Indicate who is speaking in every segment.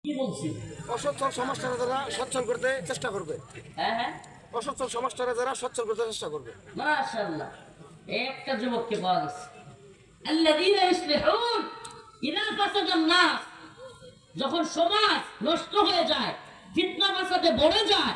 Speaker 1: কি বলছি?
Speaker 2: অসচ্ছল সমাজটারে যারা সচ্ছল করতে চেষ্টা করবে।
Speaker 1: হ্যাঁ হ্যাঁ,
Speaker 2: অসচ্ছল সমাজটারে যারা সচ্ছল করতে চেষ্টা করবে।
Speaker 1: মাশাআল্লাহ, একটা যুবককে পাওয়া গেছে। আল্লাযীনা ইসলিহুন ইযা ফাসাদান নাস, যখন সমাজ নষ্ট হয়ে যায়, ফিতনা ফাসাদে ভরে যায়,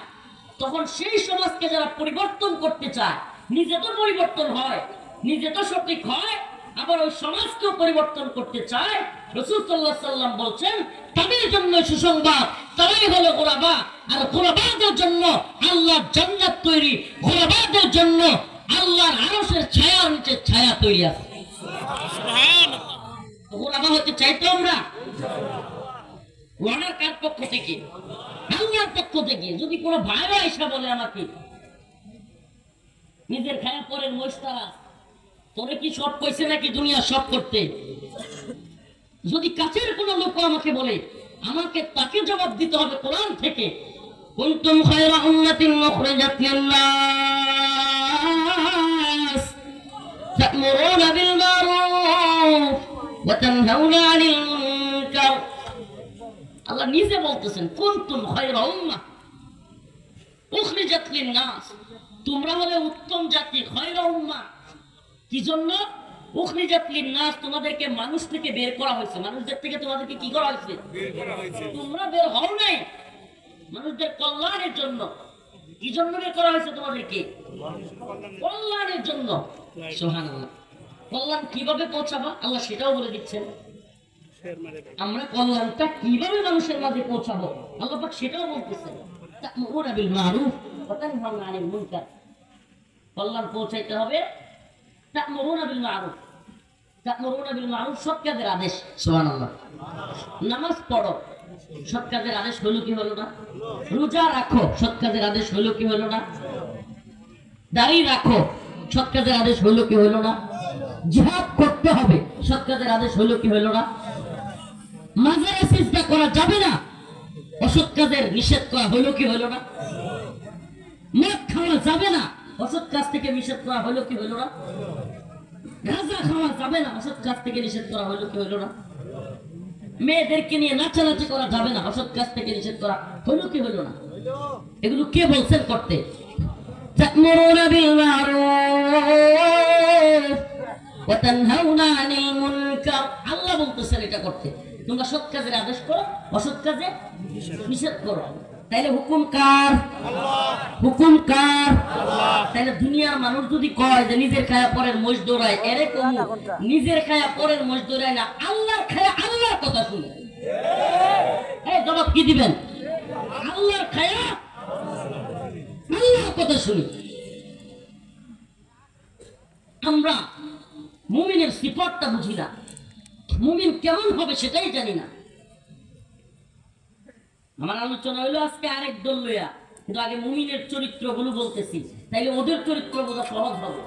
Speaker 1: তখন সেই সমাজকে যারা পরিবর্তন করতে চায়, নিজে তো পরিবর্তন হয়, নিজে তো সঠিক হয়, আবার ওই সমাজকেও পরিবর্তন করতে চায়, রাসূল সাল্লাল্লাহু আলাইহি সাল্লাম বলছেন তাদের জন্য সুসংবাদ, তারাই হলো গোলাবা। আর গোলাবাদের জন্য আল্লাহর জান্নাত তৈরি, গোলাবাদের জন্য আল্লাহর আরশের ছায়ার নিচে ছায়া তৈরি আছে। সুবহানাল্লাহ। গোলাবা হতে চাইতো আমরা ওনার কার পক্ষ থেকে? আল্লাহর পক্ষ থেকে। যদি কোনো ভাইরা এসে বলে আমাকে নিজের খায়া পরের মোস্তারা, তোরে কি সব কইছে নাকি দুনিয়া সব করতে, যদি কাছের কোনো লোক আমাকে বলে, আমাকে তাকে জবাব দিতে হবে কোরআন থেকে। কুনতুম খায়রা উম্মাতিন মুখরিজাত লিন-নাস তা'মুরুনা বিল মারুফ ওয়া তানহাউনা আনিল মুনকার। আল্লাহ নিজে বলতেছেন কুনতুম খায়রা উম্মাহ উখরিজাত লিন-নাস, তোমরা হলে উত্তম জাতি। খায়রা উম্মাহ কি জন্য? উখরিজাত লিন-নাস, তোমাদেরকে মানুষ থেকে বের করা হয়েছে। মানুষদের থেকে তোমাদেরকে কি করা হয়েছে? বের করা হয়েছে। তোমরা বের হও নাই মানুষদের কল্যাণের জন্য। কি জন্য বের করা হয়েছে তোমাদেরকে? কল্যাণের জন্য। সুবহানাল্লাহ। কল্যাণ কিভাবে পৌঁছাবা আল্লাহ সেটাও বলে দিচ্ছেন। আমরা কল্যাণটা কিভাবে মানুষের মাঝে পৌঁছাবো আল্লাহ পাক সেটাও বলতেছেন। তা'মুরুনা বিল মারুফ ওয়া তানহাউনা আনিল মুনকার। কল্যাণ পৌঁছাইতে হবে তা'মুরুনা বিল মারুফ। তা'মুরুনা বিল মারুফ সৎ কাজের আদেশ। সুবহানাল্লাহ। নামাজ পড়ো, সৎ কাজের আদেশ হলো কি হলো না? রোজা রাখো, সৎ কাজের আদেশ হলো কি হলো না? দাড়ি রাখো, সৎ কাজের আদেশ হলো কি হলো না? জিহাদ করতে হবে, সৎ কাজের আদেশ হলো কি হলো না? মাজারে সিজদা করা যাবে না, অসৎ কাজের নিষেধ করা হলো কি হলো না? মদ খাওয়া যাবে না, অসৎ কাজ থেকে নিষেধ করা হলো কি হলো না? গাঁজা খাওয়া যাবে না, অসৎ কাজ থেকে নিষেধ করা হলো কি হলো না? মেয়েদেরকে নিয়ে নাচানাচি করা যাবে না, অসৎ কাজ থেকে নিষেধ করা হলো কি হলো না? এগুলো কে বলছেন করতে? তা'মুরুনা বিল মারুফ ওয়া তানহাউনা আনিল মুনকার। আল্লাহ বলতেছেন এটা করতে। তোমরা সৎ কাজের আদেশ করো, অসৎ কাজে নিষেধ করো। তাইলে হুকুম কার? আল্লাহ। হুকুম কার? আল্লাহ। তাইলে দুনিয়ার মানুষ যদি কয় যে নিজের খায়া পরের মোষ দৌড়ায়, এরকম নিজের খায়া পরের মোষ দৌড়ায় না, আল্লাহর খায়া আল্লাহর কথা শুনে। এই জবাব কি দিবেন? আল্লাহর খায়া আল্লাহর কথা শুনি। আমরা মুমিনের সিফাতটা বুঝি না, মুমিন কেমন হবে সেটাই জানি না। আমার আলোচনা হইলো আজকে আরেক দল লইয়া, কিন্তু আগে মুমিনের চরিত্রগুলো বলতেছি, তাইলে ওদের চরিত্র বোঝা সহজ হবে।